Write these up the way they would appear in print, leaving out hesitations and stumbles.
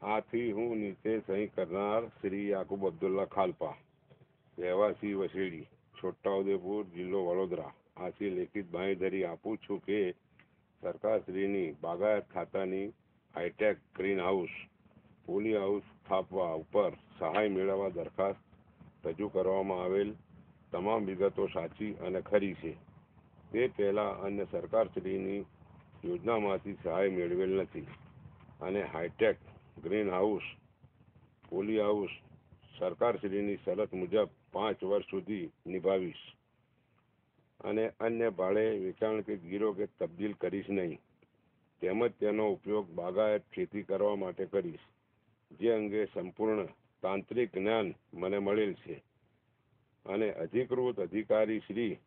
આથી હું નીચે સહી કરનાર શ્રી યાકુબ અબ્દુલ્લા ખાલપા, રહેવાસી વસેડી, છોટાઉદેપુર, જિલ્લો વડોદરા, આથી લેખિત બાંહેધરી આપું છું કે સરકારશ્રીની બાગાયત ખાતાની hitech green house, poly house સ્થાપવા ઉપર સહાય મેળવવા દરખાસ્ત રજૂ કરવામાં આવેલ તમામ વિગતો સાચી અને ખરી છે. તે પહેલાં અન્ય સરકારશ્રીની યોજનામાંથી સહાય મેળવેલ નથી અને hi tech green house, poly house સરકારશ્રીની શરત મુજબ 5 વર્ષ સુધી નિભાવીશ અને અન્ય ભાડે વેચાણ કે ગીરો કે તબદીલ કરીશ નહીં. તેમજ તેનો ઉપયોગ બાગાયત ખેતી કરવા માટે કરીશ, જે અંગે સંપૂર્ણ તાંત્રિક જ્ઞાન મને મળેલ છે અને અધિકૃત અધિકારી શ્રી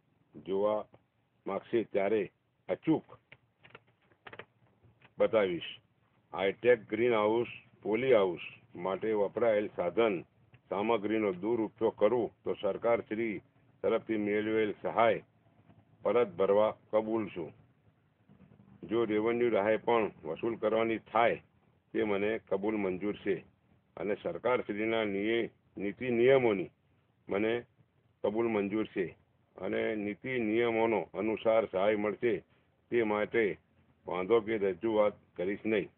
જોવા માગશે ત્યારે અચૂક બતાવીશ. Hitech green house, poly house માટે વપરાયેલ સાધન સામગ્રીનો દુરુપયોગ કરું તો સરકારશ્રી તરફથી મેળવેલ સહાય પરત ભરવા કબૂલ છું. જો રેવન્યુ રાહે પણ વસૂલ કરવાની થાય તે મને કબૂલ મંજૂર છે અને સરકારશ્રીના નીતિ નિયમોની મને કબૂલ મંજૂર છે અને નીતિ નિયમોનો અનુસાર સહાય મળશે તે માટે વાંધો કે રજૂઆત કરીશ નહીં.